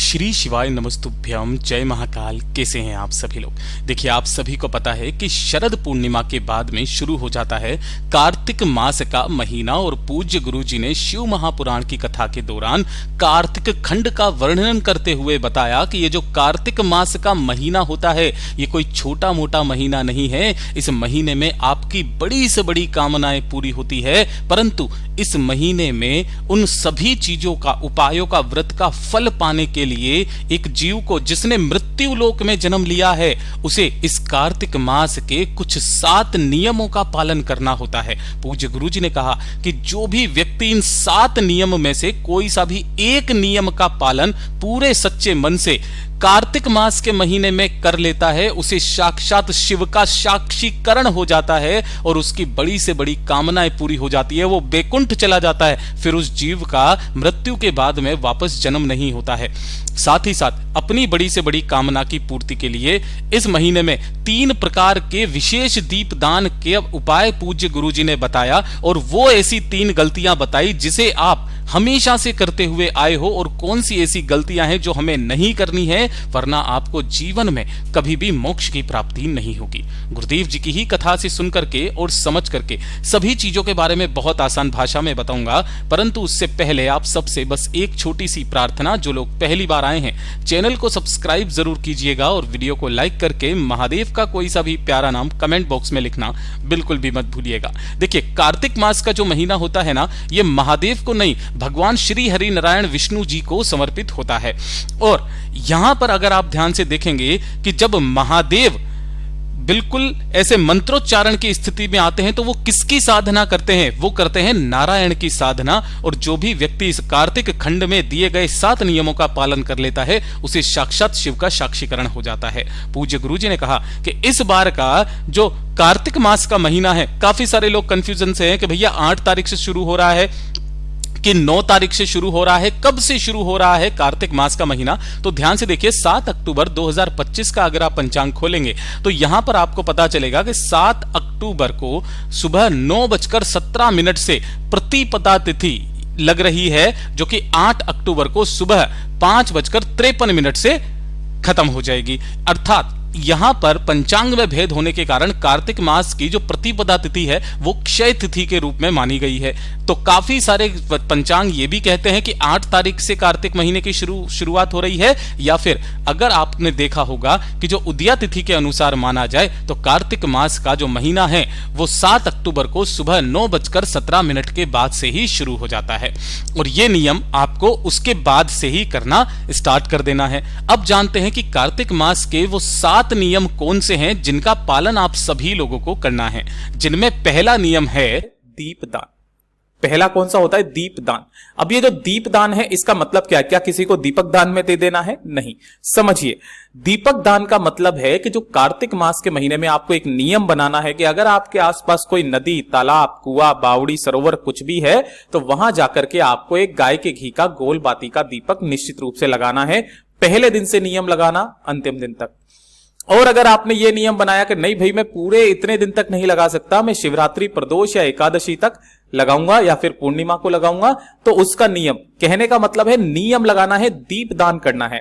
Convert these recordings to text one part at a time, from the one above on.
श्री शिवाय नमस्तुभ्यम, जय महाकाल। कैसे हैं आप सभी लोग। देखिए, आप सभी को पता है कि शरद पूर्णिमा के बाद में शुरू हो जाता है कार्तिक मास का महीना और पूज्य गुरु जी ने शिव महापुराण की कथा के दौरान कार्तिक खंड का वर्णन करते हुए बताया कि ये जो कार्तिक मास का महीना होता है ये कोई छोटा मोटा महीना नहीं है। इस महीने में आपकी बड़ी से बड़ी कामनाएं पूरी होती है, परंतु इस महीने में उन सभी चीजों का, उपायों का, व्रत का फल पाने के लिए एक जीव को जिसने मृत्यु लोक में जन्म लिया है उसे इस कार्तिक मास के कुछ 7 नियमों का पालन करना होता है। पूज्य गुरु जी ने कहा कि जो भी व्यक्ति इन 7 नियम में से कोई सा भी एक नियम का पालन पूरे सच्चे मन से कार्तिक मास के महीने में कर लेता है, उसे साक्षात शिव का साक्षीकरण हो जाता है और उसकी बड़ी से बड़ी कामनाएं पूरी हो जाती है। वो बैकुंठ चला जाता है, फिर उस जीव का मृत्यु के बाद में वापस जन्म नहीं होता है। साथ ही साथ अपनी बड़ी से बड़ी कामना की पूर्ति के लिए इस महीने में 3 प्रकार के विशेष दीपदान के उपाय पूज्य गुरु जी ने बताया और वो ऐसी 3 गलतियां बताई जिसे आप हमेशा से करते हुए आए हो और कौन सी ऐसी गलतियां हैं जो हमें नहीं करनी है, वरना आपको जीवन में कभी भी मोक्ष की प्राप्ति नहीं होगी। गुरुदेव जी की ही कथा से सुन करके और समझ करके सभी चीजों के बारे में बहुत आसान भाषा में बताऊंगा, परंतु उससे पहले आप सबसे बस एक छोटी सी प्रार्थना। जो लोग पहली बार आए हैं चैनल को सब्सक्राइब जरूर कीजिएगा और वीडियो को लाइक करके महादेव का कोई सा भी प्यारा नाम कमेंट बॉक्स में लिखना बिल्कुल भी मत भूलिएगा। देखिए, कार्तिक मास का जो महीना होता है ना, ये महादेव को नहीं, भगवान श्री हरि नारायण विष्णु जी को समर्पित होता है। और यहां पर अगर आप ध्यान से देखेंगे कि जब महादेव बिल्कुल ऐसे मंत्रोच्चारण की स्थिति में आते हैं तो वो किसकी साधना करते हैं? वो करते हैं नारायण की साधना। और जो भी व्यक्ति इस कार्तिक खंड में दिए गए 7 नियमों का पालन कर लेता है उसे साक्षात शिव का साक्षीकरण हो जाता है। पूज्य गुरु जी ने कहा कि इस बार का जो कार्तिक मास का महीना है, काफी सारे लोग कंफ्यूजन से हैं कि भैया 8 तारीख से शुरू हो रहा है कि 9 तारीख से शुरू हो रहा है, कब से शुरू हो रहा है कार्तिक मास का महीना। तो ध्यान से देखिए, 7 अक्टूबर 2025 का अगर आप पंचांग खोलेंगे तो यहां पर आपको पता चलेगा कि 7 अक्टूबर को सुबह 9:17 से प्रतिपदा तिथि लग रही है, जो कि 8 अक्टूबर को सुबह 5:53 से खत्म हो जाएगी। अर्थात यहां पर पंचांग में भेद होने के कारण कार्तिक मास की जो प्रतिपदा तिथि है वो क्षय तिथि के रूप में मानी गई है। तो काफी सारे पंचांग ये भी कहते हैं कि 8 तारीख से कार्तिक महीने की शुरुआत हो रही है, या फिर अगर आपने देखा होगा कि जो उदया तिथि के अनुसार माना जाए तो कार्तिक मास का जो महीना है वो 7 अक्टूबर को सुबह 9:17 के बाद से ही शुरू हो जाता है। और ये नियम आपको उसके बाद से ही करना स्टार्ट कर देना है। अब जानते हैं कि कार्तिक मास के वो 7 नियम कौन से हैं जिनका पालन आप सभी लोगों को करना है। जिनमें पहला नियम है दीपदान। पहला कौन सा होता है? दीपदान। अब ये जो दीपदान है इसका मतलब क्या है? क्या किसी को दीपक दान में दे देना है? नहीं। समझिए, दीपक दान का मतलब है कि जो कार्तिक मास के महीने में आपको एक नियम बनाना है कि अगर आपके आसपास कोई नदी, तालाब, कुआं, बावड़ी, सरोवर कुछ भी है तो वहां जाकर के आपको एक गाय के घी का गोल बाती का दीपक निश्चित रूप से लगाना है। पहले दिन से नियम लगाना, अंतिम दिन तक। और अगर आपने ये नियम बनाया कि नहीं भाई मैं पूरे इतने दिन तक नहीं लगा सकता, मैं शिवरात्रि, प्रदोष या एकादशी तक लगाऊंगा या फिर पूर्णिमा को लगाऊंगा, तो उसका नियम, कहने का मतलब है नियम लगाना है, दीपदान करना है।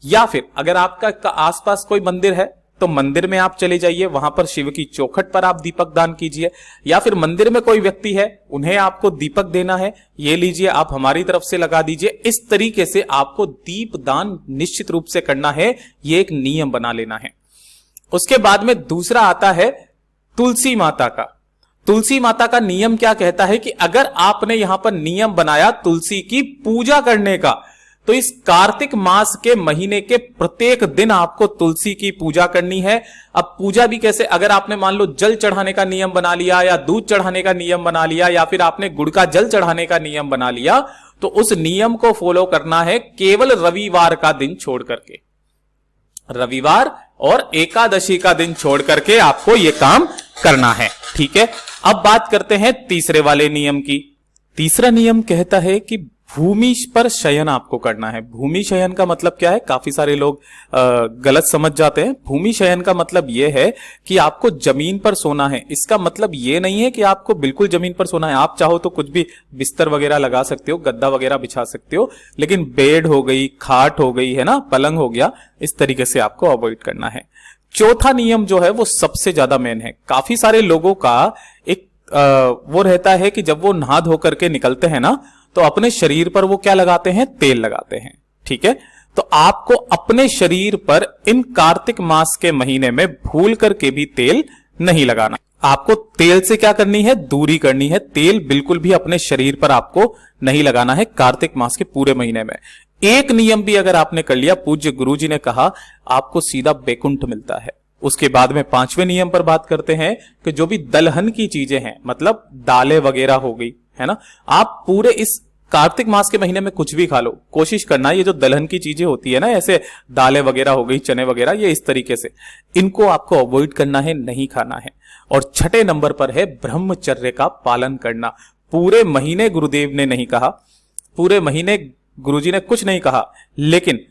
या फिर अगर आपका आसपास कोई मंदिर है तो मंदिर में आप चले जाइए, वहां पर शिव की चौखट पर आप दीपक दान कीजिए। या फिर मंदिर में कोई व्यक्ति है, उन्हें आपको दीपक देना है, ये लीजिए आप हमारी तरफ से लगा दीजिए। इस तरीके से आपको दीप दान निश्चित रूप से करना है, ये एक नियम बना लेना है। उसके बाद में दूसरा आता है तुलसी माता का। तुलसी माता का नियम क्या कहता है कि अगर आपने यहां पर नियम बनाया तुलसी की पूजा करने का, तो इस कार्तिक मास के महीने के प्रत्येक दिन आपको तुलसी की पूजा करनी है। अब पूजा भी कैसे? अगर आपने मान लो जल चढ़ाने का नियम बना लिया, या दूध चढ़ाने का नियम बना लिया, या फिर आपने गुड़ का जल चढ़ाने का नियम बना लिया, तो उस नियम को फॉलो करना है केवल रविवार का दिन छोड़ करके। रविवार और एकादशी का दिन छोड़ करके आपको यह काम करना है। ठीक है, अब बात करते हैं तीसरे वाले नियम की। तीसरा नियम कहता है कि भूमि पर शयन आपको करना है। भूमि शयन का मतलब क्या है, काफी सारे लोग गलत समझ जाते हैं। भूमि शयन का मतलब यह है कि आपको जमीन पर सोना है। इसका मतलब यह नहीं है कि आपको बिल्कुल जमीन पर सोना है। आप चाहो तो कुछ भी बिस्तर वगैरह लगा सकते हो, गद्दा वगैरह बिछा सकते हो, लेकिन बेड हो गई, खाट हो गई, है ना, पलंग हो गया, इस तरीके से आपको अवॉइड करना है। चौथा नियम जो है वो सबसे ज्यादा मेन है। काफी सारे लोगों का एक वो रहता है कि जब वो नहा धो करके निकलते हैं ना, तो अपने शरीर पर वो क्या लगाते हैं, तेल लगाते हैं। ठीक है, तो आपको अपने शरीर पर इन कार्तिक मास के महीने में भूल करके भी तेल नहीं लगाना। आपको तेल से क्या करनी है, दूरी करनी है। तेल बिल्कुल भी अपने शरीर पर आपको नहीं लगाना है कार्तिक मास के पूरे महीने में। एक नियम भी अगर आपने कर लिया, पूज्य गुरुजी ने कहा, आपको सीधा बैकुंठ मिलता है। उसके बाद में पांचवें नियम पर बात करते हैं कि जो भी दलहन की चीजें हैं, मतलब दालें वगैरह हो गई, है ना, आप पूरे इस कार्तिक मास के महीने में कुछ भी खा लो। कोशिश करना ये जो दलहन की चीजें होती है ना, ऐसे दालें वगैरह हो गई, चने वगैरह, ये इस तरीके से इनको आपको अवॉइड करना है, नहीं खाना है। और छठे नंबर पर है ब्रह्मचर्य का पालन करना। पूरे महीने गुरुदेव ने नहीं कहा, पूरे महीने गुरुजी ने कुछ नहीं कहा, लेकिन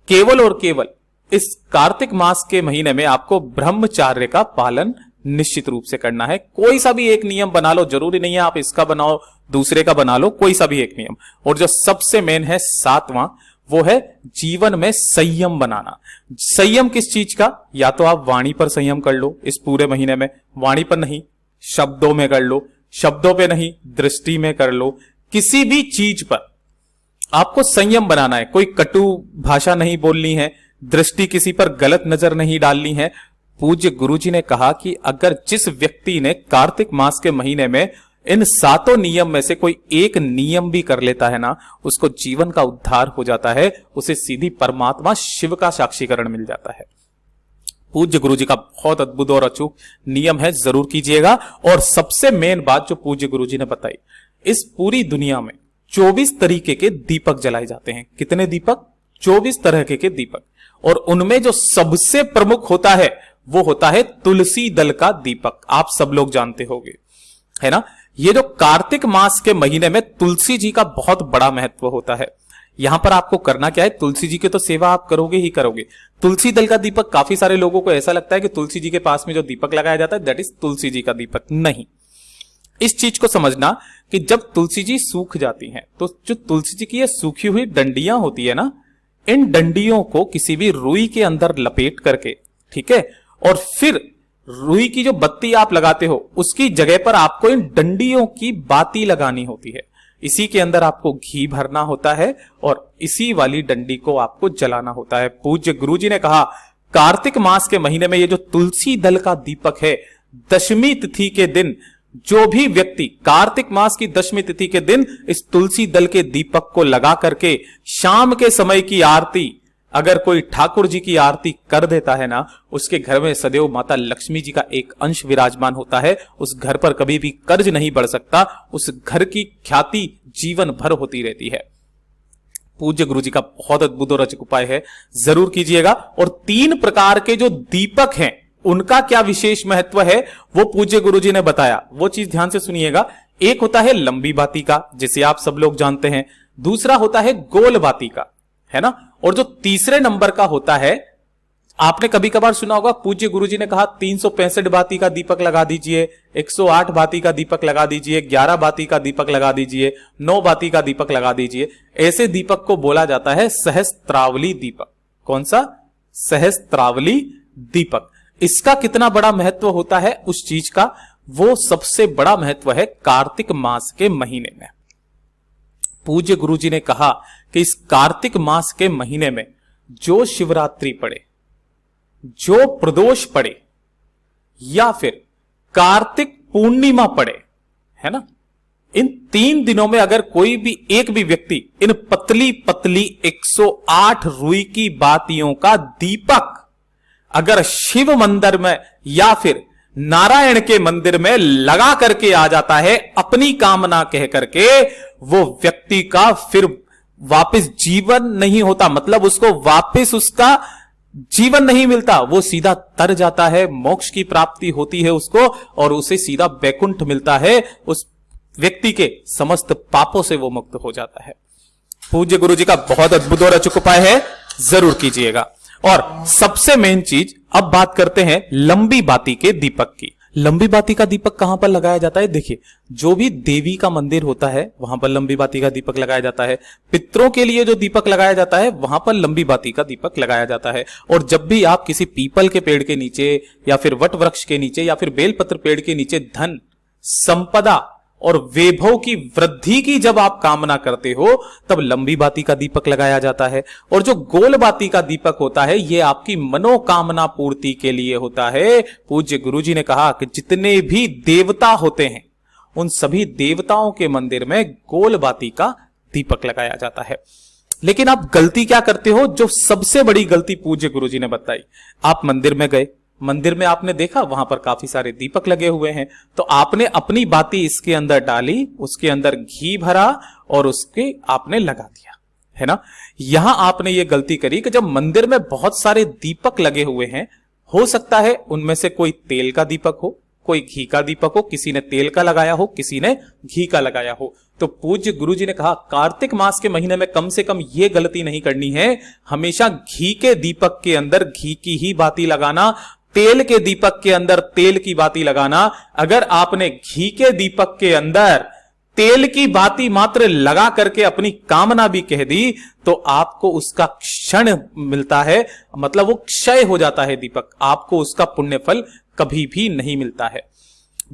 केवल और केवल इस कार्तिक मास के महीने में आपको ब्रह्मचर्य का पालन निश्चित रूप से करना है। कोई सा भी एक नियम बना लो, जरूरी नहीं है आप इसका बनाओ, दूसरे का बना लो, कोई सा भी एक नियम। और जो सबसे मेन है सातवां, वो है जीवन में संयम बनाना। संयम किस चीज का, या तो आप वाणी पर संयम कर लो इस पूरे महीने में, वाणी पर नहीं, शब्दों में कर लो, शब्दों पे नहीं, दृष्टि में कर लो। किसी भी चीज पर आपको संयम बनाना है। कोई कटु भाषा नहीं बोलनी है, दृष्टि किसी पर गलत नजर नहीं डालनी है। पूज्य गुरुजी ने कहा कि अगर जिस व्यक्ति ने कार्तिक मास के महीने में इन सातों नियम में से कोई एक नियम भी कर लेता है ना, उसको जीवन का उद्धार हो जाता है, उसे सीधी परमात्मा शिव का साक्षीकरण मिल जाता है। पूज्य गुरुजी का बहुत अद्भुत और अचूक नियम है, जरूर कीजिएगा। और सबसे मेन बात जो पूज्य गुरुजी ने बताई, इस पूरी दुनिया में 24 तरीके के दीपक जलाए जाते हैं। कितने दीपक, 24 तरह के दीपक। और उनमें जो सबसे प्रमुख होता है वो होता है तुलसी दल का दीपक। आप सब लोग जानते होंगे, है ना। ये जो कार्तिक मास के महीने में तुलसी जी का बहुत बड़ा महत्व होता है। यहां पर आपको करना क्या है, तुलसी जी की तो सेवा आप करोगे ही करोगे। तुलसी दल का दीपक, काफी सारे लोगों को ऐसा लगता है कि तुलसी जी के पास में जो दीपक लगाया जाता है दैट इज तुलसी जी का दीपक। नहीं, इस चीज को समझना कि जब तुलसी जी सूख जाती हैं, तो जो तुलसी जी की ये सूखी हुई डंडियां होती है ना, इन डंडियों को किसी भी रुई के अंदर लपेट करके, ठीक है, और फिर रुई की जो बत्ती आप लगाते हो उसकी जगह पर आपको इन डंडियों की बाती लगानी होती है। इसी के अंदर आपको घी भरना होता है और इसी वाली डंडी को आपको जलाना होता है। पूज्य गुरुजी ने कहा, कार्तिक मास के महीने में ये जो तुलसी दल का दीपक है, दशमी तिथि के दिन जो भी व्यक्ति कार्तिक मास की दशमी तिथि के दिन इस तुलसी दल के दीपक को लगा करके शाम के समय की आरती, अगर कोई ठाकुर जी की आरती कर देता है ना, उसके घर में सदैव माता लक्ष्मी जी का एक अंश विराजमान होता है। उस घर पर कभी भी कर्ज नहीं बढ़ सकता, उस घर की ख्याति जीवन भर होती रहती है। पूज्य गुरु जी का बहुत अद्भुत और अचूक उपाय है, जरूर कीजिएगा। और 3 प्रकार के जो दीपक हैं उनका क्या विशेष महत्व है वो पूज्य गुरु जी ने बताया, वो चीज ध्यान से सुनिएगा। एक होता है लंबी बाती का, जिसे आप सब लोग जानते हैं। दूसरा होता है गोल बाती का, है ना। और जो तीसरे नंबर का होता है, आपने कभी कभार सुना होगा, पूज्य गुरुजी ने कहा 365 बाती का दीपक लगा दीजिए, 108 बाती का दीपक लगा दीजिए, 11 बाती का दीपक लगा दीजिए, 9 बाती का दीपक लगा दीजिए। ऐसे दीपक को बोला जाता है सहस्त्रावली दीपक। कौन सा? सहस्त्रावली दीपक। इसका कितना बड़ा महत्व होता है उस चीज का, वो सबसे बड़ा महत्व है कार्तिक मास के महीने में। पूज्य गुरुजी ने कहा कि इस कार्तिक मास के महीने में जो शिवरात्रि पड़े, जो प्रदोष पड़े, या फिर कार्तिक पूर्णिमा पड़े, है ना, इन 3 दिनों में अगर कोई भी एक भी व्यक्ति इन पतली पतली 108 रुई की बातियों का दीपक अगर शिव मंदिर में या फिर नारायण के मंदिर में लगा करके आ जाता है अपनी कामना कह करके, वो व्यक्ति का फिर वापस जीवन नहीं होता, मतलब उसको वापस उसका जीवन नहीं मिलता, वो सीधा तर जाता है, मोक्ष की प्राप्ति होती है उसको और उसे सीधा बैकुंठ मिलता है। उस व्यक्ति के समस्त पापों से वो मुक्त हो जाता है। पूज्य गुरु जी का बहुत अद्भुत और अचूक उपाय है, जरूर कीजिएगा। और सबसे मेन चीज, अब बात करते हैं लंबी बाती के दीपक की। लंबी बाती का दीपक कहां पर लगाया जाता है? देखिए, जो भी देवी का मंदिर होता है वहां पर लंबी बाती का दीपक लगाया जाता है। पितरों के लिए जो दीपक लगाया जाता है वहां पर लंबी बाती का दीपक लगाया जाता है। और जब भी आप किसी पीपल के पेड़ के नीचे या फिर वट वृक्ष के नीचे या फिर बेलपत्र पेड़ के नीचे धन, संपदा और वैभव की वृद्धि की जब आप कामना करते हो तब लंबी बाती का दीपक लगाया जाता है। और जो गोल बाती का दीपक होता है ये आपकी मनोकामना पूर्ति के लिए होता है। पूज्य गुरुजी ने कहा कि जितने भी देवता होते हैं उन सभी देवताओं के मंदिर में गोल बाती का दीपक लगाया जाता है। लेकिन आप गलती क्या करते हो? जो सबसे बड़ी गलती पूज्य गुरुजी ने बताई, आप मंदिर में गए, मंदिर में आपने देखा वहां पर काफी सारे दीपक लगे हुए हैं, तो आपने अपनी बाती इसके अंदर डाली, उसके अंदर घी भरा और उसके आपने लगा दिया, है ना। यहां आपने ये गलती करी कि जब मंदिर में बहुत सारे दीपक लगे हुए हैं, हो सकता है उनमें से कोई तेल का दीपक हो, कोई घी का दीपक हो, किसी ने तेल का लगाया हो, किसी ने घी का लगाया हो। तो पूज्य गुरुजी ने कहा कार्तिक मास के महीने में कम से कम यह गलती नहीं करनी है, हमेशा घी के दीपक के अंदर घी की ही बाती लगाना, तेल के दीपक के अंदर तेल की बाती लगाना। अगर आपने घी के दीपक के अंदर तेल की बाती मात्र लगा करके अपनी कामना भी कह दी तो आपको उसका क्षण मिलता है, मतलब वो क्षय हो जाता है दीपक, आपको उसका पुण्य फल कभी भी नहीं मिलता है।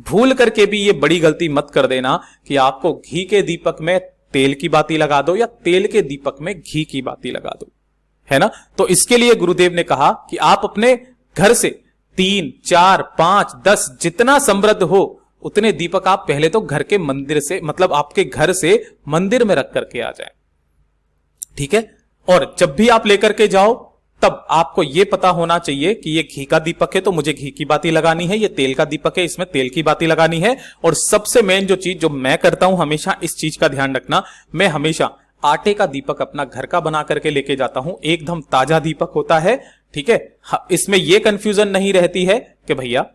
भूल करके भी ये बड़ी गलती मत कर देना कि आपको घी के दीपक में तेल की बाती लगा दो या तेल के दीपक में घी की बाती लगा दो, है ना। तो इसके लिए गुरुदेव ने कहा कि आप अपने घर से 3, 4, 5, 10 जितना समृद्ध हो उतने दीपक आप पहले तो घर के मंदिर से, मतलब आपके घर से मंदिर में रख करके आ जाएं, ठीक है। और जब भी आप लेकर के जाओ तब आपको यह पता होना चाहिए कि ये घी का दीपक है तो मुझे घी की बाती लगानी है, ये तेल का दीपक है इसमें तेल की बाती लगानी है। और सबसे मेन जो चीज जो मैं करता हूं, हमेशा इस चीज का ध्यान रखना, मैं हमेशा आटे का दीपक अपना घर का बना करके लेके जाता हूं, एकदम ताजा दीपक होता है, ठीक है। इसमें यह कंफ्यूजन नहीं रहती है कि भैया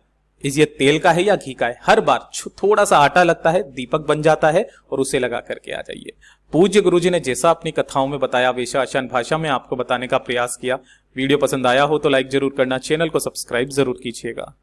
ये तेल का है या घी का है, हर बार थोड़ा सा आटा लगता है, दीपक बन जाता है और उसे लगा करके आ जाइए। पूज्य गुरुजी ने जैसा अपनी कथाओं में बताया वैसा आसान भाषा में आपको बताने का प्रयास किया। वीडियो पसंद आया हो तो लाइक जरूर करना, चैनल को सब्सक्राइब जरूर कीजिएगा।